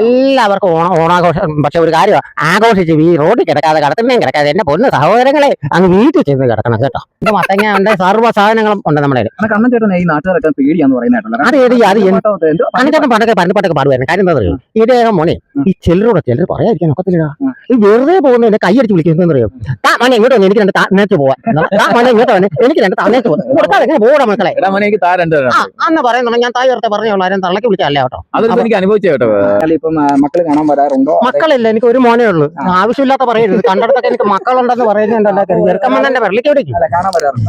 എല്ലാവർക്കും ഓണാഘോഷം. പക്ഷെ ഒരു കാര്യം, ആഘോഷിച്ച് ഈ റോഡിൽ കിടക്കാതെ കടത്തുന്നേം കിടക്കാതെ എന്റെ പൊന്ന് സഹോദരങ്ങളെ അങ്ങ് വീട്ടിൽ ചെന്ന് കിടക്കണം കേട്ടോ. എന്റെ മത്തങ്ങ ഉണ്ട്, സർവ്വ സാധനങ്ങളും ഉണ്ട് നമ്മുടെ. കണ്ണൻ ചേട്ടൻ ഈ നാട്ടുകാരൊക്കെ പേടിയാന്ന് പറയുന്നതായിട്ടുള്ള കണ്ണച്ചേട്ടൻ പണ്ടൊക്കെ പരന്നിപ്പാട്ടൊക്കെ പാടുവായിരുന്നു. കാര്യം എന്താ പറയുക, ഇതേകം മോനെ ഈ ചിലർ പറയാതിരിക്കാൻ ഒക്കത്തില്ല. ഈ വെറുതെ പോകുന്നതിന്റെ കൈയടിച്ച് വിളിക്കുന്നത് അറിയാം. മോനെ ഇങ്ങോട്ട് വന്ന് എനിക്ക് രണ്ട് നേരത്തെ പോവാൻ, മോനെ ഇങ്ങോട്ട് വന്ന് എനിക്ക് രണ്ട് നേരത്തെ പോകാൻ കൊടുക്കാതെ എങ്ങനെ പോകണം മക്കളെ അന്ന് പറയുന്നുണ്ട്. ഞാൻ താഴെ പറഞ്ഞോളൂ, ആരും തള്ളക്ക് വിളിച്ചല്ല കേട്ടോ. ഇപ്പം മക്കള് കാണാൻ വരാറുണ്ടോ? മക്കളില്ല, എനിക്ക് ഒരു മോനേ ഉള്ളൂ. ആവശ്യമില്ലാത്ത പറയരുത്. കണ്ടിടത്തൊക്കെ എനിക്ക് മക്കളുണ്ടെന്ന് പറയുന്നുണ്ടല്ലോ. ചെറുക്കമ്മ എന്റെ വെള്ളിക്ക്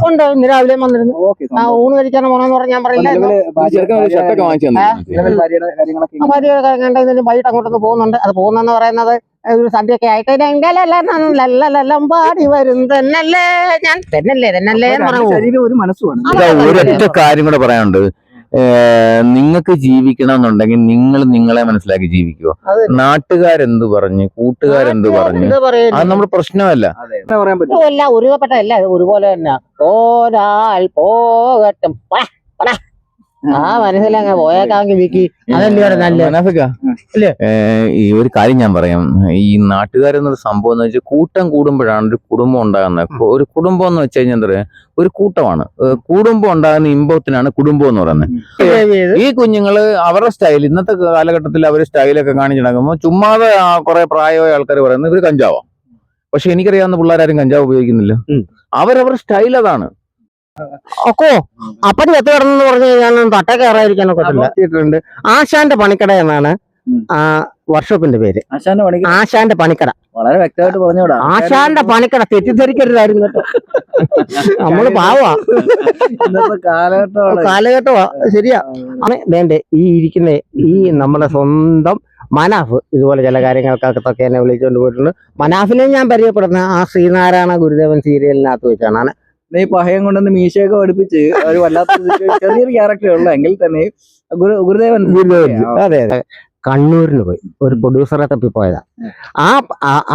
ഉണ്ട്. ഇന്ന് രാവിലെ വന്നിരുന്നു. ഊണ് കഴിക്കാൻ പോണെന്ന് പറഞ്ഞാൽ ഞാൻ പറയില്ല. വൈകിട്ട് അങ്ങോട്ടൊന്ന് പോകുന്നുണ്ട്. അത് പോകുന്നെന്ന് പറയുന്നത് ഒരു സദ്യയൊക്കെ ആയിട്ട് പാടി വരും തന്നല്ലേ ഞാൻ തന്നല്ലേ എന്ന് പറഞ്ഞു. ഒരു മനസ്സുമാണ്. ഒരൊറ്റ കാര്യം കൂടെ പറയാനുണ്ട്. നിങ്ങൾക്ക് ജീവിക്കണമെന്നുണ്ടെങ്കിൽ നിങ്ങൾ നിങ്ങളെ മനസ്സിലാക്കി ജീവിക്കുക. നാട്ടുകാരെന്ത് പറഞ്ഞു, കൂട്ടുകാരെന്ത് പറഞ്ഞു, അത് നമ്മുടെ പ്രശ്നമല്ല. എല്ലാം ഒരുപെട്ട എല്ലാം ഒരുപോലെ തന്നെ. ഒരാൾ പോകട്ടും ആ മനസ്സിലങ്ങ് പോയേക്കാമെങ്കിൽ വിക്കി അതല്ലേ നല്ല. ഈ ഒരു കാര്യം ഞാൻ പറയാം, ഈ നാട്ടുകാരെന്നൊരു സംഭവം എന്ന് വെച്ചാൽ കൂട്ടം കൂടുമ്പോഴാണ് ഒരു കുടുംബം ഉണ്ടാകുന്നത്. ഒരു കുടുംബം എന്ന് വെച്ച് കഴിഞ്ഞാൽ എന്താ പറയാ, ഒരു കൂട്ടമാണ്. കുടുംബം ഉണ്ടാകുന്ന ഇമ്പത്തിനാണ് കുടുംബം എന്ന് പറയുന്നത്. ഈ കുഞ്ഞുങ്ങള് അവരുടെ സ്റ്റൈൽ, ഇന്നത്തെ കാലഘട്ടത്തിൽ അവര് സ്റ്റൈലൊക്കെ കാണിച്ചു നടക്കുമ്പോൾ ചുമ്മാതെ കുറെ പ്രായമായ ആൾക്കാർ പറയുന്നത് ഇവര് കഞ്ചാവാ. പക്ഷെ എനിക്കറിയാവുന്ന പിള്ളേരാരും കഞ്ചാവ് ഉപയോഗിക്കുന്നില്ല. അവരവരുടെ സ്റ്റൈൽ അതാണ്. ഒക്കോ അപ്പന് എത്തി കിടന്നെന്ന് പറഞ്ഞു കഴിഞ്ഞാൽ തട്ട കയറാതിരിക്കാനൊക്കെ പറ്റില്ല. ആശാന്റെ പണിക്കട എന്നാണ് ആ വർക്ക്ഷോപ്പിന്റെ പേര്. ആശാന്റെ പണിക്കട. വളരെ വ്യക്തമായിട്ട് പറഞ്ഞോടാ. ആശാന്റെ പണിക്കട തെറ്റിദ്ധരിക്കരുതായിരുന്നു കേട്ടോ. നമ്മള് പാവാ, കാലഘട്ടമാ. ശരിയാ. വേണ്ടേ ഈ ഇരിക്കുന്ന ഈ നമ്മുടെ സ്വന്തം മനാഫ് ഇതുപോലെ ചില കാര്യങ്ങൾക്കൊക്കെ എന്നെ വിളിച്ചുകൊണ്ട് പോയിട്ടുണ്ട്. മനാഫിനെ ഞാൻ പരിചയപ്പെടുന്ന ആ ശ്രീനാരായണ ഗുരുദേവൻ സീരിയലിനകത്ത് വെച്ചാണ്. ഈ പഹയം കൊണ്ടൊന്ന് മീശയൊക്കെ പഠിപ്പിച്ച് ഒരു വല്ലാത്ത ചെറിയൊരു ക്യാരക്ടർ ഉള്ള എങ്കിൽ തന്നെ ഗുരുദേവൻ. അതെ അതെ. കണ്ണൂരിന് പോയി ഒരു പ്രൊഡ്യൂസറെ തപ്പി പോയതാ.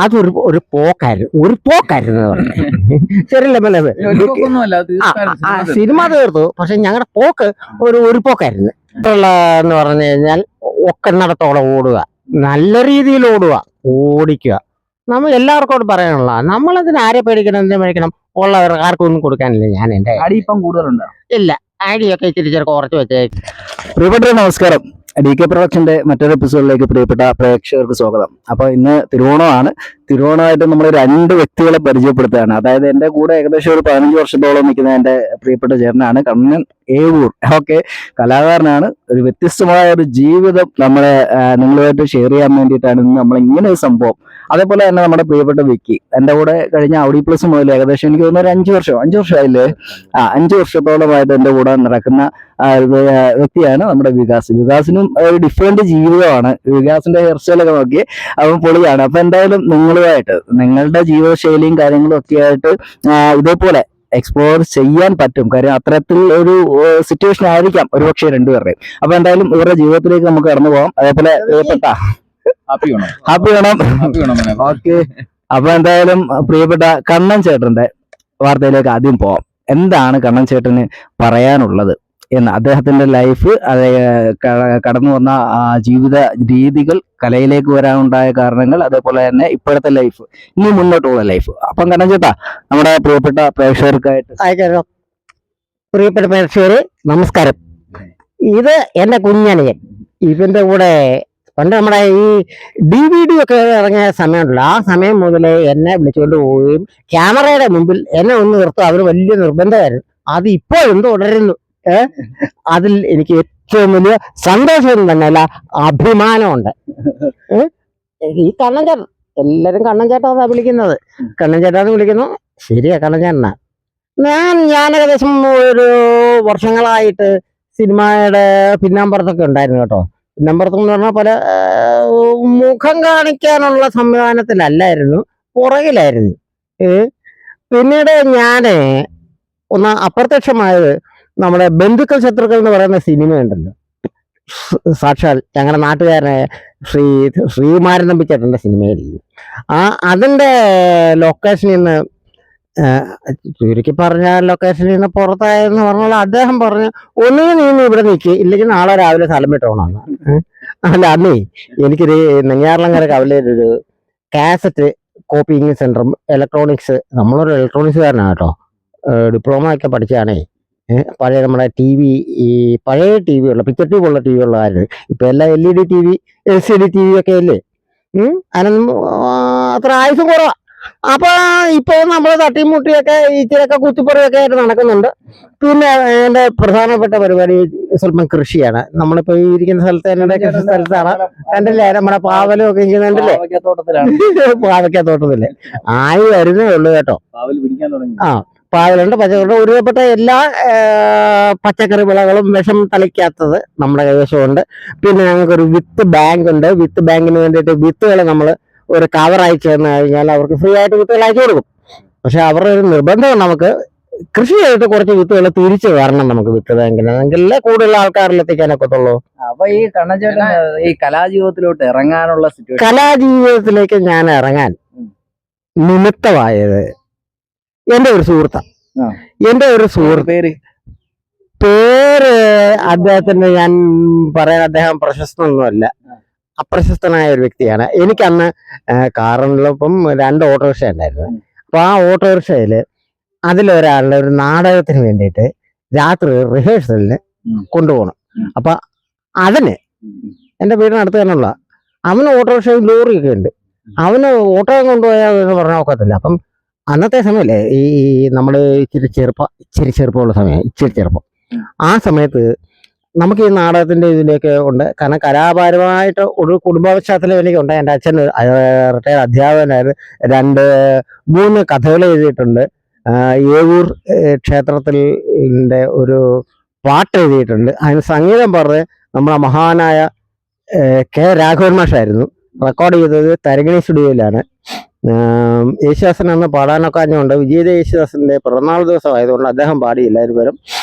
അതൊരു പോക്കായിരുന്നു ശരിയല്ലേ? സിനിമ തീർത്തു, പക്ഷെ ഞങ്ങളുടെ പോക്ക് ഒരു പോക്കായിരുന്നു. എന്ന് പറഞ്ഞു കഴിഞ്ഞാൽ ഒക്കെന്നിടത്തോളം ഓടുക, നല്ല രീതിയിൽ ഓടിക്കുക. നമ്മൾ എല്ലാവർക്കും പറയാനുള്ള, നമ്മളതിന് ആരെ പേടിക്കണം, എന്തിനു പേടിക്കണം, ഉള്ളവർക്ക് ആർക്കും ഒന്നും കൊടുക്കാനില്ല. ഞാൻ എന്റെ അടി ഇപ്പം കൂടുതലുണ്ട്. ഇല്ല, അടിയൊക്കെ ഇച്ചിരി കുറച്ച് വെച്ചേ. പ്രിയപ്പെട്ട നമസ്കാരം. DK പ്രൊഡക്ഷന്റെ മറ്റൊരു എപ്പിസോഡിലേക്ക് പ്രിയപ്പെട്ട പ്രേക്ഷകർക്ക് സ്വാഗതം. അപ്പൊ ഇന്ന് തിരുവോണമാണ്. തിരുവോണമായിട്ട് നമ്മൾ 2 വ്യക്തികളെ പരിചയപ്പെടുത്തുകയാണ്. അതായത് എന്റെ കൂടെ ഏകദേശം ഒരു 15 വർഷത്തോളം നിൽക്കുന്ന എന്റെ പ്രിയപ്പെട്ട ചേട്ടനാണ് കണ്ണൻ ഏവൂർ. ഓക്കെ, കലാകാരനാണ്. ഒരു വ്യത്യസ്തമായ ഒരു ജീവിതം നമ്മളെ നിങ്ങളുമായിട്ട് ഷെയർ ചെയ്യാൻ വേണ്ടിയിട്ടാണ് ഇന്ന് നമ്മൾ ഇങ്ങനെ ഒരു സംഭവം. അതേപോലെ തന്നെ നമ്മുടെ പ്രിയപ്പെട്ട വിക്കി എന്റെ കൂടെ കഴിഞ്ഞ ഔഡി പ്ലസ് മുതൽ ഏകദേശം എനിക്ക് തോന്നുന്ന ഒരു 5 വർഷമായില്ലേ, 5 വർഷത്തോളമായിട്ട് എന്റെ കൂടെ നടക്കുന്ന വ്യക്തിയാണ് നമ്മുടെ വികാസിനും ഒരു ഡിഫറെന്റ് ജീവിതമാണ്. വികാസിന്റെ ഹെയർ സ്റ്റൈലൊക്കെ നോക്കി അവൻ പൊളിയാണ്. അപ്പൊ എന്തായാലും നിങ്ങളുമായിട്ട് നിങ്ങളുടെ ജീവിതശൈലിയും കാര്യങ്ങളും ഒക്കെ ആയിട്ട് ഇതേപോലെ എക്സ്പ്ലോർ ചെയ്യാൻ പറ്റും. കാര്യം അത്തരത്തിൽ ഒരു സിറ്റുവേഷൻ ആയിരിക്കാം ഒരുപക്ഷെ രണ്ടുപേരുടെയും. അപ്പൊ എന്തായാലും ഇവരുടെ ജീവിതത്തിലേക്ക് നമുക്ക് കടന്നു പോകാം. അതേപോലെ പ്രിയപ്പെട്ട ഹാപ്പി വേണം. ഓക്കെ, അപ്പൊ എന്തായാലും പ്രിയപ്പെട്ട കണ്ണൻ ചേട്ടന്റെ വാർത്തയിലേക്ക് ആദ്യം പോവാം. എന്താണ് കണ്ണൻ ചേട്ടന് പറയാനുള്ളത് എന്ന്, അദ്ദേഹത്തിന്റെ ലൈഫ്, കടന്നു വന്ന ജീവിത രീതികൾ, കലയിലേക്ക് വരാനുണ്ടായ കാരണങ്ങൾ, അതേപോലെ തന്നെ ഇപ്പോഴത്തെ ലൈഫ്, ഇനി മുന്നോട്ടുള്ള ലൈഫ്. അപ്പം കണ്ണൻ ചേട്ടാ, നമ്മുടെ പ്രിയപ്പെട്ട പ്രേക്ഷകർക്കായിട്ട്. പ്രിയപ്പെട്ട പ്രേക്ഷകരെ നമസ്കാരം. ഇത് എന്റെ കുഞ്ഞനിയൻ. ഇവന്റെ കൂടെ പണ്ട് നമ്മുടെ ഈ DVD ഒക്കെ ഇറങ്ങിയ സമയമുണ്ടല്ലോ, ആ സമയം മുതലേ എന്നെ വിളിച്ചുകൊണ്ട് പോവുകയും ക്യാമറയുടെ മുമ്പിൽ എന്നെ ഒന്ന് നിർത്തുക അവര് വലിയ നിർബന്ധമായിരുന്നു. അത് ഇപ്പോഴും തുടരുന്നു. അതിൽ എനിക്ക് ഏറ്റവും വലിയ സന്തോഷം തന്നെയല്ല, അഭിമാനമുണ്ട്. ഈ കണ്ണൻ ചേട്ടൻ, എല്ലാരും കണ്ണൻ ചേട്ടാന്നാ വിളിക്കുന്നത്. കണ്ണൻ ചേട്ടാന്ന് വിളിക്കുന്നു. ശരിയാ, കണ്ണൻ ചേട്ടനാ. ഞാൻ ഏകദേശം ഒരു വർഷങ്ങളായിട്ട് സിനിമയുടെ പിന്നാമ്പുറത്തൊക്കെ ഉണ്ടായിരുന്നു കേട്ടോ. പിന്നാമ്പുറത്തെന്ന് പറഞ്ഞാൽ പല മുഖം കാണിക്കാനുള്ള സംവിധാനത്തിലല്ലായിരുന്നു, പുറകിലായിരുന്നു. പിന്നീട് ഞാന് ഒന്ന് അപ്രത്യക്ഷമായത് നമ്മുടെ ബന്ധുക്കൾ ശത്രുക്കൾ എന്ന് പറയുന്ന സിനിമ ഉണ്ടല്ലോ, സാക്ഷാൽ ഞങ്ങളുടെ നാട്ടുകാരനായ ശ്രീമാരൻ തമ്പിച്ചേട്ടൻ്റെ സിനിമയിൽ അതിൻ്റെ ലൊക്കേഷനിൽ നിന്ന് ചുരുക്കി പറഞ്ഞാൽ ലൊക്കേഷനിൽ നിന്ന് പുറത്തായെന്ന് പറഞ്ഞാൽ അദ്ദേഹം പറഞ്ഞു ഒന്നുകിൽ നീ ഇവിടെ നിൽക്കി ഇല്ലെങ്കിൽ നാളെ രാവിലെ സ്ഥലം വിട്ടോണമെന്ന്. അല്ല അന്നേ എനിക്കൊരു നെയ്യാർലങ്കര കവലയിലൊരു കാസറ്റ് കോപ്പിങ് സെന്ററും ഇലക്ട്രോണിക്സ്, നമ്മളൊരു ഇലക്ട്രോണിക്സുകാരനാണ് കേട്ടോ, ഡിപ്ലോമ ഒക്കെ പഠിച്ചാണേ. പഴയ നമ്മുടെ ടി വി, ഈ പഴയ ടി വി ഉള്ള പിക്ചർ ട്യൂബ് ഉള്ള ടി വി ഉള്ള കാര്യം ഇപ്പൊ എല്ലാം LED TV LCD TV ഒക്കെ അല്ലേ. അതിനൊന്നും അത്ര ആയുസും കുറവാ. അപ്പൊ ഇപ്പൊ നമ്മൾ തട്ടിമുട്ടിയൊക്കെ ഇച്ചിരിയൊക്കെ കുത്തിപ്പറിയൊക്കെ ആയിട്ട് നടക്കുന്നുണ്ട്. പിന്നെ എന്റെ പ്രധാനപ്പെട്ട പരിപാടി സ്വല്പം കൃഷിയാണ്. നമ്മളിപ്പോ ഈ ഇരിക്കുന്ന സ്ഥലത്ത് എന്റെ കൃഷി സ്ഥലത്താണ്. കണ്ടില്ലേ നമ്മുടെ പാവലും ഒക്കെ ഇരിക്കുന്നുണ്ടല്ലേ, പാവയ്ക്കത്തോട്ടത്തില്ലേ. ആയി വരുന്നേ ഉള്ളു കേട്ടോ. ആ പാവലുണ്ട്, പച്ചക്കറി, ഒരുവിധപ്പെട്ട എല്ലാ പച്ചക്കറി വിളകളും വിഷം തളിക്കാത്തത് നമ്മുടെ കൈവശമുണ്ട്. പിന്നെ ഞങ്ങൾക്കൊരു വിത്ത് ബാങ്ക് ഉണ്ട്. വിത്ത് ബാങ്കിന് വേണ്ടിയിട്ട് വിത്തുകൾ നമ്മൾ ഒരു കവർ അയച്ചു തന്നു കഴിഞ്ഞാൽ അവർക്ക് ഫ്രീ ആയിട്ട് വിത്തുകൾ അയച്ചു കൊടുക്കും. പക്ഷെ അവരുടെ ഒരു നിർബന്ധം നമുക്ക് കൃഷി ചെയ്തിട്ട് കുറച്ച് വിത്തുകൾ തിരിച്ചു വരണം നമുക്ക് വിത്ത് ബാങ്കിന്, എങ്കിലേ കൂടുതൽ ആൾക്കാരിൽ എത്തിക്കാനൊക്കത്തുള്ളൂ. അപ്പൊ ഈ കണ്ണൻചേട്ടൻ ഈ കലാജീവിതത്തിലോട്ട് ഇറങ്ങാനുള്ള സിറ്റുവേഷൻ, കലാജീവിതത്തിലേക്ക് ഞാൻ ഇറങ്ങാൻ നിമിത്തമായത് എന്റെ ഒരു സുഹൃത്താണ്. എന്റെ ഒരു സുഹൃത്ത് പേര് അദ്ദേഹത്തിന്റെ ഞാൻ പറയാൻ, അദ്ദേഹം പ്രശസ്തനൊന്നുമല്ല, അപ്രശസ്തനായ ഒരു വ്യക്തിയാണ്. എനിക്കന്ന് കാറിനൊപ്പം 2 ഓട്ടോറിക്ഷ ഉണ്ടായിരുന്നു. അപ്പൊ ആ ഓട്ടോറിക്ഷയില് അതിലൊരാളുടെ ഒരു നാടകത്തിന് വേണ്ടിയിട്ട് രാത്രി റിഹേഴ്സലിന് കൊണ്ടുപോകണം. അപ്പൊ അതിന് എന്റെ വീടിനടുത്ത് തന്നെയുള്ള അവന് ഓട്ടോറിക്ഷയിൽ ലോറിയൊക്കെ ഉണ്ട്. അവന് ഓട്ടോ കൊണ്ടുപോയാൽ പറഞ്ഞാൽ ഒക്കത്തില്ല. അപ്പം അന്നത്തെ സമയല്ലേ ഈ നമ്മള് ഇച്ചിരി ചെറുപ്പമുള്ള സമയം, ഇച്ചിരി ചെറുപ്പം. ആ സമയത്ത് നമുക്ക് ഈ നാടകത്തിന്റെ ഇതിന്റെയൊക്കെ ഉണ്ട്. കാരണം കലാപരമായിട്ട് ഒരു കുടുംബ പശ്ചാത്തലം എനിക്കുണ്ട്. എൻ്റെ അച്ഛൻ റിട്ടയർഡ് അധ്യാപകനായിരുന്നു. 2-3 കഥകൾ എഴുതിയിട്ടുണ്ട്. ഏവൂർ ക്ഷേത്രത്തിന്റെ ഒരു പാട്ട് എഴുതിയിട്ടുണ്ട്. അതിന് സംഗീതം പറഞ്ഞ് നമ്മളെ മഹാനായ കെ രാഘവൻ മാഷായിരുന്നു. റെക്കോർഡ് ചെയ്തത് തരങ്ങിണി സ്റ്റുഡിയോയിലാണ്. യേശുദാസൻ അന്ന് പാടാനൊക്കെ അഞ്ഞുണ്ട്. വിജയ യേശുദാസിന്റെ പിറന്നാൾ ദിവസം ആയതുകൊണ്ട് അദ്ദേഹം പാടിയില്ല, പകരം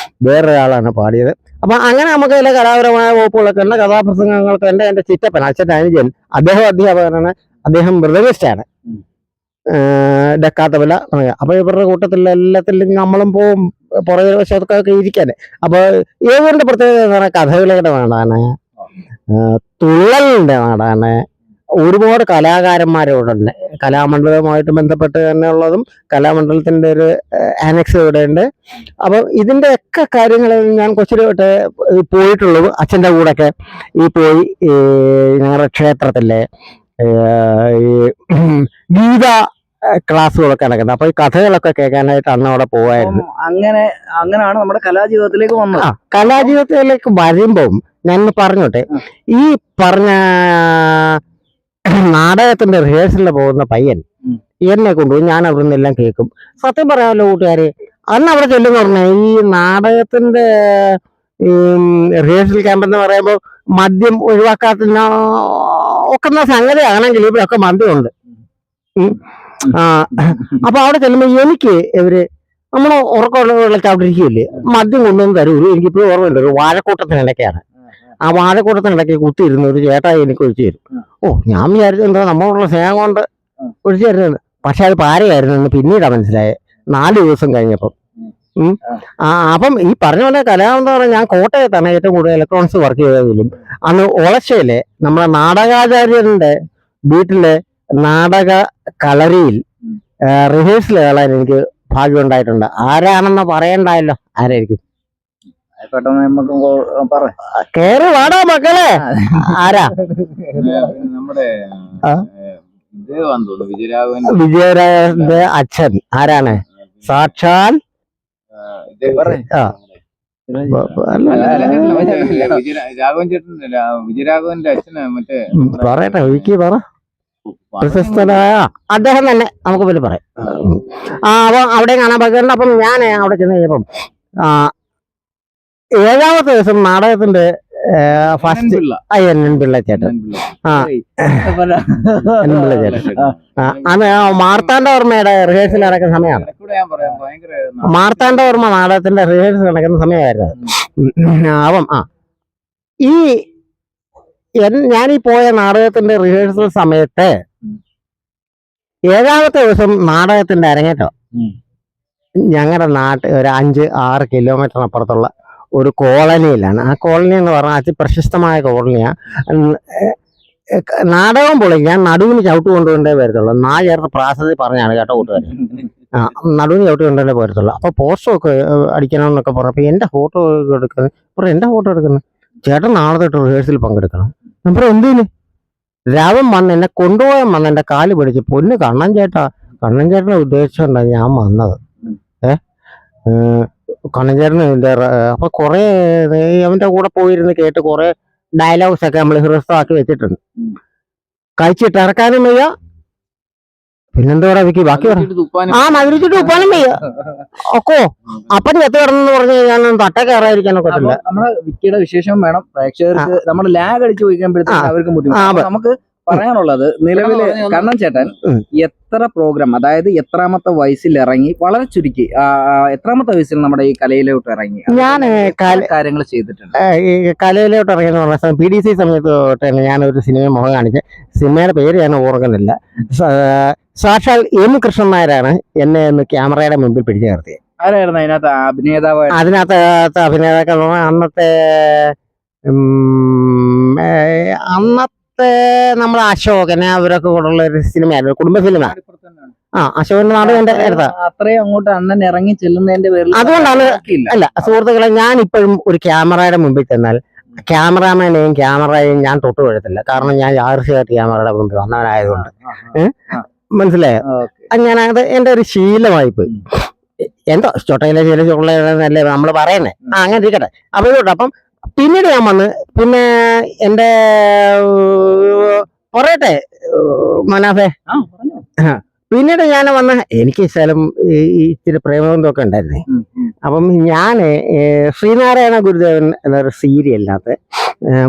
വേറൊരാളാണ് പാടിയത്. അപ്പൊ അങ്ങനെ നമുക്ക് ചില കലാപരമായ വകുപ്പുകളൊക്കെ ഉണ്ട്. കഥാപ്രസംഗങ്ങൾക്ക് എൻ്റെ ചിറ്റപ്പൻ, അച്ഛൻ്റെ അനുജൻ, അദ്ദേഹം അധ്യാപകനാണ്. അദ്ദേഹം മൃദംഗിസ്റ്റാണ്, ഡക്കാത്തബല. അപ്പൊ ഇവരുടെ കൂട്ടത്തിൽ എല്ലാത്തിലും നമ്മളും പോവും പുറകെ വശത്തൊക്കെ ഇരിക്കാൻ. അപ്പൊ ഏവരുടെ പ്രത്യേകത എന്ന് പറഞ്ഞാൽ കഥകളിയുടെ നാടാണ്, തുള്ളലിന്റെ നാടാണ്. ഒരുപാട് കലാകാരന്മാരോടുണ്ട്. കലാമണ്ഡലവുമായിട്ട് ബന്ധപ്പെട്ട് തന്നെ ഉള്ളതും കലാമണ്ഡലത്തിന്റെ ഒരു ആനക്സ് ഇവിടെ ഉണ്ട്. അപ്പൊ ഇതിന്റെ ഒക്കെ കാര്യങ്ങളിൽ ഞാൻ കൊച്ചിലോട്ട് പോയിട്ടുള്ളത് അച്ഛൻ്റെ കൂടെയൊക്കെ ഈ പോയി ഞങ്ങളുടെ ക്ഷേത്രത്തിലെ ഈ ഗീത ക്ലാസ്സുകളൊക്കെ നടക്കുന്നത്. അപ്പൊ ഈ കഥകളൊക്കെ കേൾക്കാനായിട്ട് അന്ന് അവിടെ പോവായിരുന്നു. അങ്ങനെയാണ് നമ്മുടെ കലാജീവിതത്തിലേക്ക് വന്നത്. കലാജീവിതത്തിലേക്ക് വരുമ്പം ഞാൻ പറഞ്ഞോട്ടെ, ഈ പറഞ്ഞ നാടകത്തിന്റെ റിഹേഴ്സലിന് പോകുന്ന പയ്യൻ എന്നെ കൊണ്ടുപോയി, ഞാൻ അവിടെ നിന്നെല്ലാം കേൾക്കും. സത്യം പറയാമല്ലോ കൂട്ടുകാര്, അന്ന് അവിടെ ചെല്ലുന്ന പറഞ്ഞാൽ ഈ നാടകത്തിന്റെ റിഹേഴ്സൽ ക്യാമ്പ് എന്ന് പറയുമ്പോൾ മദ്യം ഒഴിവാക്കാത്ത ഒക്കുന്ന സംഗതിയാണെങ്കിൽ ഇവിടെയൊക്കെ മദ്യമുണ്ട്. അപ്പൊ അവിടെ ചെല്ലുമ്പോൾ എനിക്ക് ഇവര് നമ്മൾ ഉറക്കമുള്ള ചവിട്ടിരിക്കുകയില്ലേ, മദ്യം കൊണ്ടുവന്ന് തരൂ. എനിക്കിപ്പോഴും ഓർമ്മയുണ്ട്, ഒരു വാഴക്കൂട്ടത്തിനിടയ്ക്കാണ്. ആ വാഴക്കൂട്ടത്തിനിടയ്ക്ക് കുത്തിയിരുന്ന ഒരു ചേട്ടായി എനിക്ക് ഒഴിച്ചു തരും. ഞാൻ വിചാരിച്ചു എന്താ നമ്മളുള്ള സ്നേഹം കൊണ്ട് ഒഴിച്ചു തരുന്നത്. പക്ഷെ അത് പാരയായിരുന്നു പിന്നീടാ മനസ്സിലായത്, 4 ദിവസം കഴിഞ്ഞപ്പം. അപ്പം ഈ പറഞ്ഞ പോലെ കലാമെന്ന് പറഞ്ഞാൽ ഞാൻ കോട്ടയത്താണ് ഏറ്റവും കൂടുതൽ ഇലക്ട്രോണിക്സ് വർക്ക് ചെയ്തതിലും. അന്ന് ഒളശ്ശയിലെ നമ്മളെ നാടകാചാര്യന്റെ വീട്ടിലെ നാടക കളരിയിൽ റിഹേഴ്സൽ കേളാൻ എനിക്ക് ഭാഗ്യം ഉണ്ടായിട്ടുണ്ട്. ആരാണെന്ന് പറയണ്ടായല്ലോ, ആരായിരിക്കും? കേറി വാടാ മക്കളെ, ആരാ? നമ്മുടെ വിജയരാഘവന്റെ അച്ഛൻ ആരാണ്? സാക്ഷാൽ രാഘവൻ ചേട്ടൻ, വിജയരാഘവന്റെ അച്ഛന് മറ്റേ പറയട്ടെ, ഒഴുക്കി പറ. പ്രശസ്തനായ അദ്ദേഹം തന്നെ നമുക്ക് പിന്നെ പറയാം. അപ്പൊ അവിടെ കാണാൻ പറ്റുന്നുണ്ട്. അപ്പം ഞാൻ അവിടെ ചെന്ന് കഴിഞ്ഞപ്പം 7ാമത്തെ ദിവസം നാടകത്തിന്റെ ഫസ്റ്റ് എൻ പിള്ള ചേട്ടൻ, എൻ പിള്ള ചേട്ടൻ അന്ന് മാർത്താണ്ഡവർമ്മയുടെ റിഹേഴ്സൽ നടക്കുന്ന സമയമാണ്. മാർത്താണ്ഡവർമ്മ നാടകത്തിന്റെ റിഹേഴ്സൽ നടക്കുന്ന സമയമായിരുന്നു. അപ്പം ഈ ഞാനീ പോയ നാടകത്തിന്റെ റിഹേഴ്സൽ സമയത്ത് 7ാമത്തെ ദിവസം നാടകത്തിന്റെ അരങ്ങേറ്റം. ഞങ്ങളുടെ നാട്ടിൽ ഒരു 5-6 കിലോമീറ്റർ അപ്പുറത്തുള്ള ഒരു കോളനിയിലാണ്. ആ കോളനി എന്ന് പറഞ്ഞാൽ അതിപ്രശസ്തമായ കോളനിയാണ്. നാടകം പൊളിക്കാൻ നടുവിന് ചവിട്ട് കൊണ്ടുകൊണ്ടേ വരത്തുള്ളൂ. ചേർത്ത് പ്രാസത്തിൽ പറഞ്ഞാണ് കേട്ടോ കൂട്ടുകാർ. നടുവിന് ചവിട്ട് കൊണ്ടുകൊണ്ടേ വരത്തുള്ളൂ. അപ്പോൾ പോസ്റ്ററൊക്കെ അടിക്കണമെന്നൊക്കെ പറഞ്ഞപ്പോൾ എൻ്റെ ഫോട്ടോ എടുക്കുന്നത് എൻ്റെ ഫോട്ടോ എടുക്കുന്നത് ചേട്ടൻ നാളെ തൊട്ട് റിഹേഴ്സൽ പങ്കെടുക്കണം. നമ്മൾ എന്തിന് രാവൻ വന്ന് എന്നെ കൊണ്ടുപോയാൻ വന്ന് എൻ്റെ കാല് പിടിച്ച് പൊന്ന് കണ്ണൻ ചേട്ടനെ ഉദ്ദേശിച്ചുകൊണ്ടാണ് ഞാൻ വന്നത്. കണ്ണൻ ചേട്ടന് അപ്പൊ കുറെ അവന്റെ കൂടെ പോയിരുന്ന് കേട്ട് കുറെ ഡയലോഗ്സ് ഒക്കെ നമ്മൾ ഹൃദയമാക്കി വെച്ചിട്ടുണ്ട്. കഴിച്ചിട്ട് ഇറക്കാനും വയ്യ, പിന്നെന്തോടാ വിക്കി ബാക്കി മധുരിച്ചിട്ട് ഉപ്പാനും വയ്യ ഒക്കോ. അപ്പം എത്ര കിടന്നെന്ന് പറഞ്ഞു കഴിഞ്ഞാൽ തട്ട കയറാതിരിക്കാനൊക്കെ പറ്റില്ല. നമ്മളെ വിക്കിയുടെ വിശേഷം വേണം പ്രേക്ഷകർക്ക്. നമ്മൾ ലാഗ് അടിച്ച് പോയിക്കുമ്പോഴത്തേക്ക് അവർക്ക് ബുദ്ധിമുട്ട്. നമുക്ക് പറയാനുള്ളത് നിലവില് കണ്ണൻ ചേട്ടൻ എത്ര പ്രോഗ്രാം, അതായത് എത്രാമത്തെ വയസ്സിൽ ഇറങ്ങി, വളരെ ചുരുക്കി എത്രാമത്തെ വയസ്സിൽ നമ്മുടെ ഈ കലയിലോട്ട് ഇറങ്ങി ഞാൻ കാര്യങ്ങൾ ചെയ്തിട്ടുണ്ട്? ഈ കലയിലോട്ട് ഇറങ്ങിയെന്ന് പറഞ്ഞ PDC സമയത്ത് തൊട്ട് ഞാനൊരു സിനിമ മുഖം കാണിച്ച്, സിനിമയുടെ പേര് ഞാൻ ഓർക്കുന്നില്ല. സാക്ഷാൽ M കൃഷ്ണൻ നായരാണ് എന്നെ ഒന്ന് ക്യാമറയുടെ മുമ്പിൽ പിടിച്ചു നിർത്തിയത്. ആരായിരുന്നു അതിനകത്ത് അഭിനേതാവ്? അതിനകത്ത് അഭിനേതാക്കൾ അന്നത്തെ നമ്മൾ അശോകനെ അവരൊക്കെ കൂടെയുള്ള ഒരു സിനിമയായിരുന്നു, കുടുംബ സിനിമ. അശോകന്റെ നാട് എന്റെ അടുത്താ. അത്രയും അങ്ങോട്ട് അണ്ണൻ ഇറങ്ങി ചെല്ലുന്നതിന്റെ പേരിൽ അതുകൊണ്ടാണ്. അല്ല സുഹൃത്തുക്കളെ, ഞാൻ ഇപ്പോഴും ഒരു ക്യാമറയുടെ മുമ്പിൽ ചെന്നാൽ ക്യാമറാമാനെയും ക്യാമറയെയും ഞാൻ തൊട്ട് വീഴത്തില്ല. കാരണം ഞാൻ യാദൃശ്ചികമായിട്ട് ക്യാമറയുടെ മുമ്പിൽ വന്നവനായതുകൊണ്ട്. മനസ്സിലായോ? ഞാനത് എന്റെ ഒരു ശീലമായിപ്പോയി. എന്തോ ചൊട്ടയിലെ ചില ചുള്ളല്ലേ നമ്മൾ പറയുന്നേ. അങ്ങനെ ഇരിക്കട്ടെ. അപ്പം പിന്നീട് ഞാൻ വന്ന് പിന്നെ എന്റെ പറയട്ടെ മനാഫേ, പിന്നീട് ഞാൻ വന്ന് എനിക്ക് സ്ഥലം ഇച്ചിരി പ്രേമബന്ധമൊക്കെ ഉണ്ടായിരുന്നേ. അപ്പം ഞാന് ശ്രീനാരായണ ഗുരുദേവൻ എന്നൊരു സീരിയലിനകത്ത്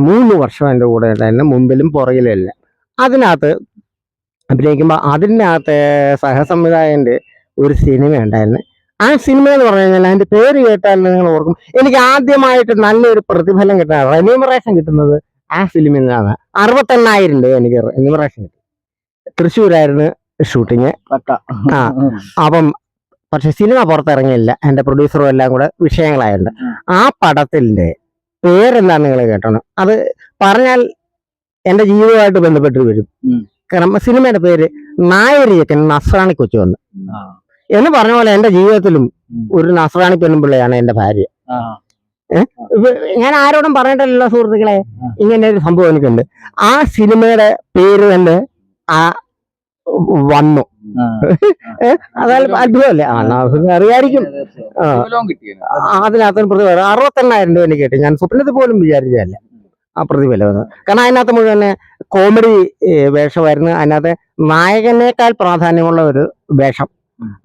3 വർഷം എൻ്റെ കൂടെ ഉണ്ടായിരുന്നു, മുമ്പിലും പുറകിലും എല്ലാം. അതിനകത്ത് അഭിനയിക്കുമ്പോൾ അതിനകത്ത് സഹസംവിധായകന്റെ ഒരു സിനിമ ഉണ്ടായിരുന്നു. ആ സിനിമ എന്ന് പറഞ്ഞു കഴിഞ്ഞാൽ അതിന്റെ പേര് കേട്ടാൽ നിങ്ങൾ ഓർക്കും. എനിക്ക് ആദ്യമായിട്ട് നല്ലൊരു പ്രതിഫലം കിട്ടുന്നത്, റെമ്യൂമറേഷൻ കിട്ടുന്നത് ആ ഫിലിമിൽ നിന്നാണ്. 68,000 രൂപ എനിക്ക് റെമ്യൂമറേഷൻ കിട്ടി. തൃശ്ശൂരായിരുന്നു ഷൂട്ടിങ്. അപ്പം പക്ഷെ സിനിമ പുറത്തിറങ്ങിയില്ല. എൻ്റെ പ്രൊഡ്യൂസറും എല്ലാം കൂടെ വിഷയങ്ങളായിട്ടുണ്ട്. ആ പടത്തിന്റെ പേരെന്താന്ന് നിങ്ങൾ കേട്ടോണം. അത് പറഞ്ഞാൽ എൻ്റെ ജീവിതമായിട്ട് ബന്ധപ്പെട്ട് വരും. കാരണം സിനിമയുടെ പേര് നായരിയക്കൻ നസ്രാണി കൊച്ചു വന്ന് എന്ന് പറഞ്ഞ പോലെ എൻ്റെ ജീവിതത്തിലും ഒരു നസ്രാണി പെണ്ണുപിള്ളയാണ് എൻ്റെ ഭാര്യ. ഞാൻ ആരോടും പറയണ്ടല്ലോ സുഹൃത്തുക്കളെ, ഇങ്ങനെ ഒരു സംഭവം എനിക്കുണ്ട്. ആ സിനിമയുടെ പേര് തന്നെ വന്നു. അതായത് അത്ഭുതമല്ലേ? അറിയായിരിക്കും. അതിനകത്ത് പ്രതിഫലം 68,000 രൂപ എനിക്ക് കിട്ടി. ഞാൻ സ്വപ്നത്തിൽ പോലും വിചാരിച്ചതല്ല ആ പ്രതിഫലം. കാരണം അതിനകത്ത് മുഴുവൻ കോമഡി വേഷമായിരുന്നു. അതിനകത്ത് നായകനേക്കാൾ പ്രാധാന്യമുള്ള ഒരു വേഷം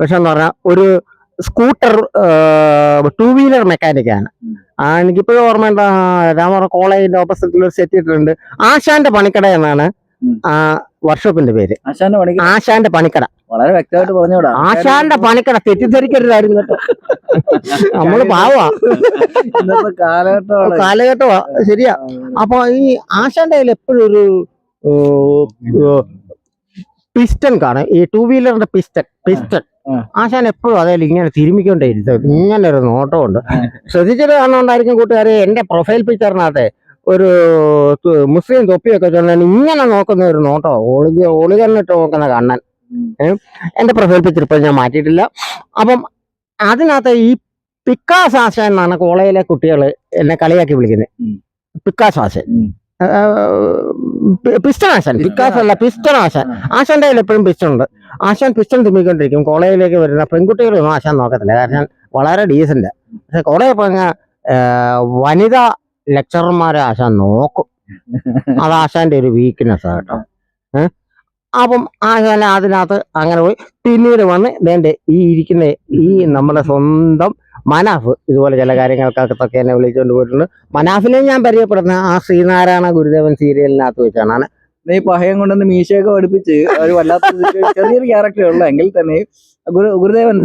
എന്ന് പറഞ്ഞാൽ ഒരു സ്കൂട്ടർ 2 വീലർ മെക്കാനിക്കാണ്. എനിക്കിപ്പോഴും ഓർമ്മയുണ്ട്. രാമറ കോളേജിന്റെ ഓപ്പോസിറ്റിൽ ഒരു സെറ്റ് ഇട്ടിട്ടുണ്ട്. ആശാന്റെ പണിക്കട എന്നാണ് ആ വർക്ക്ഷോപ്പിന്റെ പേര്. ആശാന്റെ പണിക്കട. വളരെ വ്യക്തമായിട്ട് പറഞ്ഞോടാ. ആശാന്റെ പണിക്കട തെറ്റിദ്ധരിക്കരുതായിരുന്നു കേട്ടോ. നമ്മള് പാവാ, കാലഘട്ടമാ. ശരിയാ. അപ്പൊ ഈ ആശാന്റെ കയ്യിൽ എപ്പോഴും ഒരു പിസ്റ്റൺ കാണും. ഈ 2 വീലറിന്റെ പിസ്റ്റൺ ആശാൻ എപ്പോഴും അതായത് ഇങ്ങനെ തിരുമിക്കൊണ്ടേ ഇരുത്തും. ഇങ്ങനെ ഒരു നോട്ടമുണ്ട്. ശ്രദ്ധിച്ചത് കാണുന്നുണ്ടായിരിക്കും കൂട്ടുകാരെ. എന്റെ പ്രൊഫൈൽ പിക്ചറിനകത്ത് ഒരു മുസ്ലിം തൊപ്പിയൊക്കെ ചെന്നാൽ ഇങ്ങനെ നോക്കുന്ന ഒരു നോട്ടോ, ഒളികണ്ണിട്ട് നോക്കുന്ന കണ്ണൻ. എന്റെ പ്രൊഫൈൽ പിക്ചർ ഇപ്പോൾ ഞാൻ മാറ്റിയിട്ടില്ല. അപ്പം അതിനകത്ത് ഈ പിക്കാസ് ആശാൻ എന്നാണ് കോളേജിലെ കുട്ടികൾ എന്നെ കളിയാക്കി വിളിക്കുന്നത്. പിക്കാസ് ആശാൻ, പിസ്റ്റൺ ആശാൻ, പിക്കാസ് അല്ല പിസ്റ്റൺ ആശാൻ. ആശാന്റെ കയ്യിൽ എപ്പോഴും പിസ്റ്റൺ ഉണ്ട്. ആശാൻ പിസ്റ്റൺ തുമ്മിക്കൊണ്ടിരിക്കും. കോളേജിലേക്ക് വരുന്ന പെൺകുട്ടികളൊന്നും ആശാൻ നോക്കത്തില്ല. കാരണം വളരെ ഡീസന്റ്. പക്ഷെ കോളേജിൽ പോയ വനിതാ ലെക്ചറർമാരെ ആശാൻ നോക്കും. അത് ആശാന്റെ ഒരു വീക്ക്നെസ് കേട്ടോ. അപ്പം ആശാൻ അതിനകത്ത് അങ്ങനെ പോയി. പിന്നീട് വന്ന് വേണ്ടേ ഈ ഇരിക്കുന്ന ഈ നമ്മുടെ സ്വന്തം മനാഫ് ഇതുപോലെ ചില കാര്യങ്ങൾക്കകത്തൊക്കെ എന്നെ വിളിച്ചുകൊണ്ട് പോയിട്ടുണ്ട്. മനാഫിനെ ഞാൻ പരിചയപ്പെടുന്ന ആ ശ്രീനാരായണ ഗുരുദേവൻ സീരിയലിനകത്ത് വെച്ചാണ്. നീ പഹയം കൊണ്ടുവന്ന് മീശയൊക്കെ പഠിപ്പിച്ച് ഒരു വല്ലാത്ത ചെറിയൊരു ക്യാരക്ടർ ഉള്ള എങ്കിൽ തന്നെ ഗുരുദേവൻ.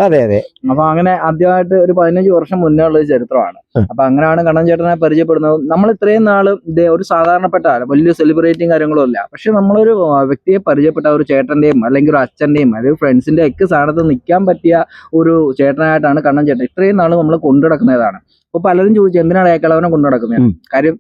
അതെ അതെ. അപ്പൊ അങ്ങനെ ആദ്യമായിട്ട് ഒരു 15 വർഷം മുന്നേ ഉള്ള ഒരു ചരിത്രമാണ്. അപ്പൊ അങ്ങനെയാണ് കണ്ണൻ ചേട്ടനെ പരിചയപ്പെടുന്നത്. നമ്മൾ ഇത്രയും നാള് ഒരു സാധാരണപ്പെട്ട വലിയ സെലിബ്രേറ്റിംഗ് കാര്യങ്ങളും ഇല്ല. പക്ഷെ നമ്മളൊരു വ്യക്തിയെ പരിചയപ്പെട്ട ഒരു ചേട്ടന്റെയും അല്ലെങ്കിൽ ഒരു അച്ഛന്റെയും അല്ലെങ്കിൽ ഫ്രണ്ട്സിന്റെ ഒക്കെ സ്ഥാനത്ത് നിൽക്കാൻ പറ്റിയ ഒരു ചേട്ടനായിട്ടാണ് കണ്ണൻ ചേട്ടൻ ഇത്രയും നാള് നമ്മൾ കൊണ്ടുനടക്കുന്നതാണ്. അപ്പൊ പലരും ചോദിച്ചു എന്തിനാണ് ഏക്കളവനെ കൊണ്ടു നടക്കുന്നത്. കാര്യം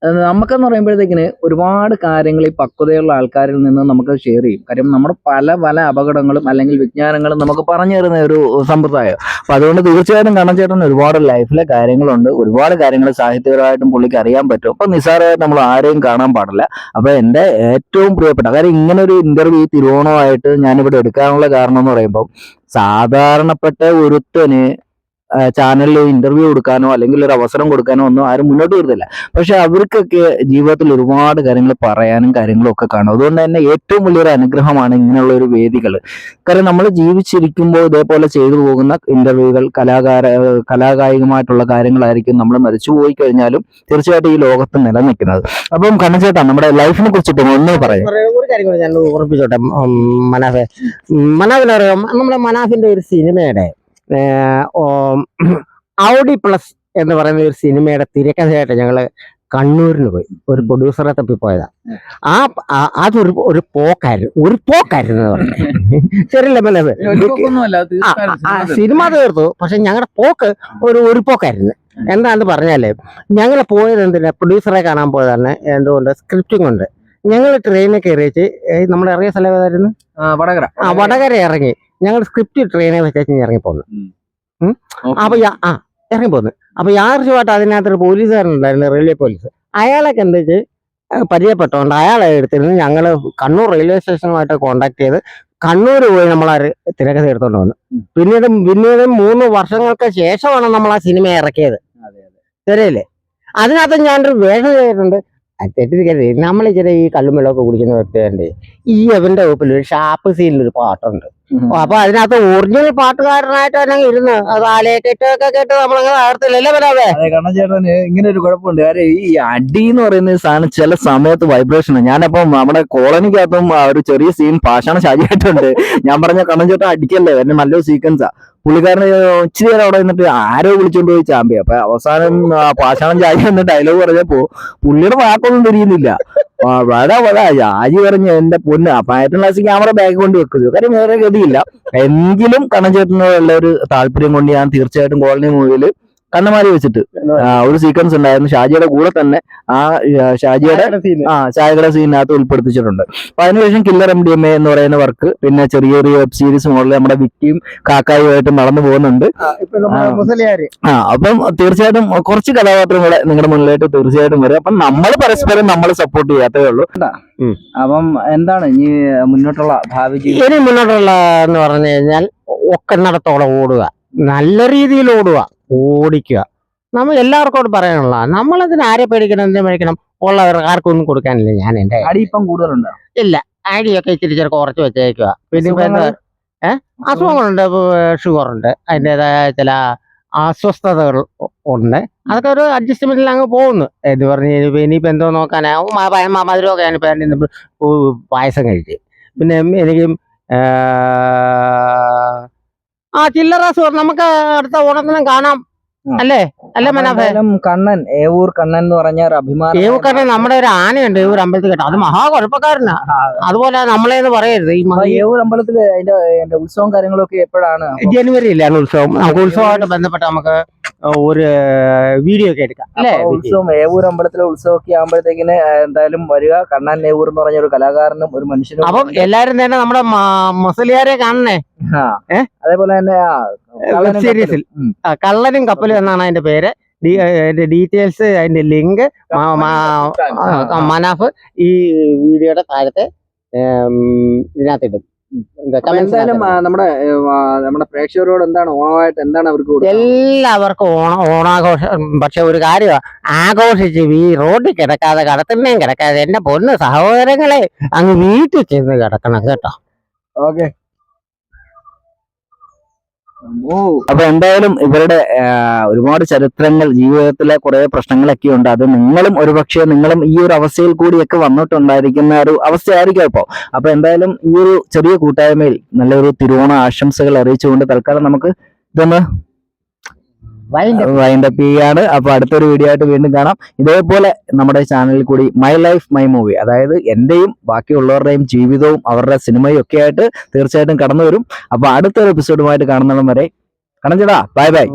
നമുക്കെന്ന് പറയുമ്പോഴത്തേക്കിന് ഒരുപാട് കാര്യങ്ങൾ ഈ പക്വതയുള്ള ആൾക്കാരിൽ നിന്ന് നമുക്ക് ഷെയർ ചെയ്യും. കാര്യം നമ്മുടെ പല പല അപകടങ്ങളും അല്ലെങ്കിൽ വിജ്ഞാനങ്ങളും നമുക്ക് പറഞ്ഞു തരുന്ന ഒരു സമ്പ്രദായം. അപ്പൊ അതുകൊണ്ട് തീർച്ചയായിട്ടും കണ്ണൻ ചേട്ടൻ ഒരുപാട് ലൈഫിലെ കാര്യങ്ങളുണ്ട്. ഒരുപാട് കാര്യങ്ങൾ സാഹിത്യപരമായിട്ടും പുള്ളിക്ക് അറിയാൻ പറ്റും. അപ്പൊ നിസ്സാരമായിട്ട് നമ്മൾ ആരെയും കാണാൻ പാടില്ല. അപ്പൊ എന്റെ ഏറ്റവും പ്രിയപ്പെട്ട കാര്യം ഇങ്ങനെ ഒരു ഇന്റർവ്യൂ തിരുവോണമായിട്ട് ഞാനിവിടെ എടുക്കാനുള്ള കാരണം എന്ന് പറയുമ്പോൾ സാധാരണപ്പെട്ട ഒരുത്തന് ചാനലിൽ ഇന്റർവ്യൂ കൊടുക്കാനോ അല്ലെങ്കിൽ ഒരു അവസരം കൊടുക്കാനോ ഒന്നും ആരും മുന്നോട്ട് വരുന്നില്ല. പക്ഷെ അവർക്കൊക്കെ ജീവിതത്തിൽ ഒരുപാട് കാര്യങ്ങൾ പറയാനും കാര്യങ്ങളും ഒക്കെ കാണും. അതുകൊണ്ട് തന്നെ ഏറ്റവും വലിയൊരു അനുഗ്രഹമാണ് ഇങ്ങനെയുള്ള ഒരു വേദികൾ. കാരണം നമ്മൾ ജീവിച്ചിരിക്കുമ്പോൾ ഇതേപോലെ ചെയ്തു പോകുന്ന ഇന്റർവ്യൂകൾ കലാകായികമായിട്ടുള്ള കാര്യങ്ങളായിരിക്കും നമ്മൾ മരിച്ചു പോയി കഴിഞ്ഞാലും തീർച്ചയായിട്ടും ഈ ലോകത്ത് നിലനിൽക്കുന്നത്. അപ്പം കണ്ണൻ ചേട്ടാ നമ്മുടെ ലൈഫിനെ കുറിച്ചിട്ട് ഒന്ന് പറയാം. ഒരു കാര്യം കൂടി ഞാൻ ഓർമ്മിച്ചോട്ടെ. മനാഫിനറിയാം, നമ്മുടെ മനാഫിന്റെ ഒരു സിനിമയുടെ ഔഡി പ്ലസ് എന്ന് പറയുന്ന ഒരു സിനിമയുടെ തിരക്കഥയായിട്ട് ഞങ്ങള് കണ്ണൂരിന് പോയി. ഒരു പ്രൊഡ്യൂസറെ തപ്പിപ്പോയതാ. അതൊരു പോക്കായിരുന്നു പറഞ്ഞു. ശരിയല്ല മനസ്സ്. സിനിമ തീർത്തു, പക്ഷെ ഞങ്ങളുടെ പോക്ക് ഒരു പോക്കായിരുന്നു. എന്താന്ന് പറഞ്ഞാല് ഞങ്ങൾ പോയത് എന്തിനാ, പ്രൊഡ്യൂസറെ കാണാൻ പോയതാണ്. എന്തുകൊണ്ട് സ്ക്രിപ്റ്റും കൊണ്ട് ഞങ്ങൾ ട്രെയിനിൽ കയറിച്ച് നമ്മുടെ ഇറങ്ങിയ സ്ഥലം ഏതായിരുന്നു? വടകര ഇറങ്ങി. ഞങ്ങൾ സ്ക്രിപ്റ്റ് ട്രെയിനെ വെച്ച് ഇറങ്ങി പോന്നു. അപ്പൊ ഇറങ്ങി പോന്നു. അപ്പൊ യാദൃശ്യമായിട്ട് അതിനകത്തൊരു പോലീസുകാരനുണ്ടായിരുന്നു, റെയിൽവേ പോലീസ്. അയാളൊക്കെ എന്താ വെച്ച് പരിചയപ്പെട്ടോണ്ട് അയാളെ എടുത്തിരുന്ന് ഞങ്ങള് കണ്ണൂർ റെയിൽവേ സ്റ്റേഷനുമായിട്ട് കോണ്ടാക്ട് ചെയ്ത് കണ്ണൂർ പോയി നമ്മളാ തിരക്കഥ എടുത്തോണ്ട് വന്നു. പിന്നീട് 3 വർഷങ്ങൾക്ക് ശേഷമാണ് നമ്മൾ ആ സിനിമ ഇറക്കിയത്. ശരിയല്ലേ? അതിനകത്ത് ഞാനൊരു വേഷം ചെയ്തിട്ടുണ്ട്. തെറ്റിരിക്കരുത്, നമ്മൾ ഇച്ചിരി ഈ കള്ളും വെള്ളമൊക്കെ കുടിക്കുന്ന വ്യക്തികളുണ്ട്. ഈ അവന്റെ ഒപ്പിൽ ഒരു ഷാപ്പ് സീനിലൊരു പാട്ടുണ്ട്. അപ്പൊ അതിനകത്ത് ഒറിജിനൽ പാട്ടുകാരനായിട്ട് തന്നെ ഇരുന്ന് അത് ആലയൊക്കെ കേട്ട് നമ്മളങ്ങനെ തകർത്തില്ലല്ലേ വരാവേ. കണ്ണൻ ചേട്ടന് ഇങ്ങനെ ഒരു കുഴപ്പമുണ്ട്. കാര്യം ഈ അടി എന്ന് പറയുന്ന സാധനം ചില സമയത്ത് വൈബ്രേഷൻ. ഞാനപ്പം നമ്മുടെ കോളനിക്കകത്തും ഒരു ചെറിയ സീൻ പാഷാണ ഷാജിയായിട്ടുണ്ട്. ഞാൻ പറഞ്ഞ കണ്ണൻ ചേട്ടൻ അടിക്കല്ലേ, എന്നെ നല്ലൊരു സീക്വൻസാ. പുള്ളിക്കാരന് ഇച്ചിരി നേരം അവിടെ നിന്നിട്ട് ആരോ വിളിച്ചോണ്ട് പോയി ചാമ്പി. അപ്പൊ അവസാനം പാഷാണം ചാജി എന്ന് ഡയലോഗ് പറഞ്ഞപ്പോ പുള്ളിയുടെ വാക്കൊന്നും തിരിയുന്നില്ല. ചാജി പറഞ്ഞ എന്റെ പൊന്ന്. അപ്പൊ 8ാം ക്ലാസ് ക്യാമറ ബാഗ് കൊണ്ട് വെക്കുന്നു. കാര്യം വേറെ ഗതിയില്ല. എങ്കിലും കണ്ണൻ ചേട്ടനോടുള്ള ഒരു താല്പര്യം കൊണ്ട് ഞാൻ തീർച്ചയായിട്ടും കോളനി മൂവിയിൽ കണ്ണമാരി വെച്ചിട്ട് ഒരു സീക്വൻസ് ഉണ്ടായിരുന്നു. ഷാജിയുടെ കൂടെ തന്നെ ആ ഷാജിയുടെ ചായകട സീനിനകത്ത് ഉൾപ്പെടുത്തിച്ചിട്ടുണ്ട്. അപ്പൊ അതിനുശേഷം കില്ലർ MDMA എന്ന് പറയുന്ന വർക്ക്, പിന്നെ ചെറിയ വെബ് സീരീസ് മോഡൽ നമ്മുടെ വിക്കിയും കാക്കായുമായിട്ട് നടന്നു പോകുന്നുണ്ട്. അപ്പം തീർച്ചയായിട്ടും കുറച്ച് കഥാപാത്രങ്ങളെ നിങ്ങളുടെ മുന്നിലായിട്ട് തീർച്ചയായിട്ടും വരും. അപ്പം നമ്മൾ പരസ്പരം നമ്മൾ സപ്പോർട്ട് ചെയ്യാത്തേ ഉള്ളൂ. അപ്പം എന്താണ് ഇനി മുന്നോട്ടുള്ള ഭാവി? ഇനി മുന്നോട്ടുള്ള എന്ന് പറഞ്ഞു കഴിഞ്ഞാൽ ഒക്കെന്നിടത്തോടെ ഓടുക, നല്ല രീതിയിൽ ഓടിക്കുക. നമ്മൾ എല്ലാവർക്കും പറയാനുള്ള, നമ്മളതിന് ആരെ പേടിക്കണം, എന്തിനു പേടിക്കണം? ഉള്ളവർക്ക് ആർക്കും ഒന്നും കൊടുക്കാനില്ല. ഞാൻ എന്റെ അടി ഇപ്പം കൂടുതലുണ്ടോ? ഇല്ല, അടിയൊക്കെ ഇച്ചിരി കുറച്ച് വെച്ചേക്കുക. പിന്നെ അസുഖങ്ങളുണ്ട്, ഷുഗറുണ്ട്, അതിൻ്റെതായ ചില അസ്വസ്ഥതകൾ ഉണ്ട്. അതൊക്കെ ഒരു അഡ്ജസ്റ്റ്മെന്റിൽ അങ്ങ് പോകുന്നു. എന്ന് പറഞ്ഞ് ഇനിയിപ്പോ എന്തോ നോക്കാനാവും. മധുരമൊക്കെ ഞാനിപ്പോ പായസം കഴിച്ച്. പിന്നെ എനിക്ക് ചില്ലറ അസുഖം നമുക്ക് അടുത്ത ഓണത്തിനും കാണാം. അല്ലേ മനാഫേ? കണ്ണൻ, ഏവൂർ കണ്ണൻ എന്ന് പറഞ്ഞ ഒരു അഭിമാനം. ഏവൂർ കണ്ണൻ നമ്മുടെ ഒരു ആനയുണ്ട് ഏവൂർ അമ്പലത്തിൽ കേട്ടോ. അത് മഹാ കുഴപ്പക്കാരനാ. അതുപോലെ നമ്മളെന്ന് പറയരുത്. ഈ ഏവൂർ അമ്പലത്തില് അതിന്റെ ഉത്സവം കാര്യങ്ങളൊക്കെ എപ്പോഴാണ്? ജനുവരിയിലാണ് ഉത്സവം. നമുക്ക് ഉത്സവമായിട്ട് ബന്ധപ്പെട്ട് നമുക്ക് ഒരു വീഡിയോ ഒക്കെ എടുക്കാം അല്ലേ? ഉത്സവം ഏവൂർ അമ്പലത്തിലെ ഉത്സവമൊക്കെ ആകുമ്പോഴത്തേക്കിന് എന്തായാലും വരിക. കണ്ണൻ ഏവൂർ എന്ന് പറഞ്ഞ ഒരു കലാകാരനും ഒരു മനുഷ്യനും. അപ്പം എല്ലാരും തന്നെ നമ്മുടെ മുസലിയാരെ കാണണേ. അതേപോലെ തന്നെ സീരീസിൽ കള്ളനും കപ്പലും എന്നാണ് അതിന്റെ പേര്. അതിന്റെ ഡീറ്റെയിൽസ്, അതിന്റെ ലിങ്ക് മനാഫ് ഈ വീഡിയോയുടെ താഴത്തെ ഇതിനകത്തിടും. എന്തായാലും നമ്മുടെ പ്രേക്ഷകരോട് എന്താണ് ഓണമായിട്ട് എന്താണ് അവർക്ക്? എല്ലാവർക്കും ഓണാഘോഷം. പക്ഷെ ഒരു കാര്യമാണ്, ആഘോഷിച്ച് ഈ റോഡിൽ കിടക്കാതെ, കടത്തിനെയും കിടക്കാതെ, എന്റെ പൊന്ന് സഹോദരങ്ങളെ അങ്ങ് വീട്ടിൽ ചെന്ന് കിടക്കണം കേട്ടോ. ഓക്കെ. അപ്പൊ എന്തായാലും ഇവരുടെ ഒരുപാട് ചരിത്രങ്ങൾ, ജീവിതത്തിലെ കുറെ പ്രശ്നങ്ങളൊക്കെ ഉണ്ട്. അത് നിങ്ങളും ഈ ഒരു അവസ്ഥയിൽ കൂടിയൊക്കെ വന്നിട്ടുണ്ടായിരിക്കുന്ന ഒരു അവസ്ഥയായിരിക്കും ഇപ്പോ. അപ്പൊ എന്തായാലും ഈ ഒരു ചെറിയ കൂട്ടായ്മയിൽ നല്ലൊരു തിരുവോണ ആശംസകൾ അറിയിച്ചുകൊണ്ട് തൽക്കാലം നമുക്ക് ഇതൊന്ന് വൈൻഡപ്പ് ചെയ്യാണ്. അപ്പൊ അടുത്തൊരു വീഡിയോ ആയിട്ട് വീണ്ടും കാണാം. ഇതേപോലെ നമ്മുടെ ചാനലിൽ കൂടി മൈ ലൈഫ് മൈ മൂവി, അതായത് എന്റെയും ബാക്കിയുള്ളവരുടെയും ജീവിതവും അവരുടെ സിനിമയും ഒക്കെ ആയിട്ട് തീർച്ചയായിട്ടും കടന്നു വരും. അപ്പൊ അടുത്തൊരു എപ്പിസോഡുമായിട്ട് കാണുന്നിടം വരെ കണഞ്ചടാ, ബൈ ബൈ.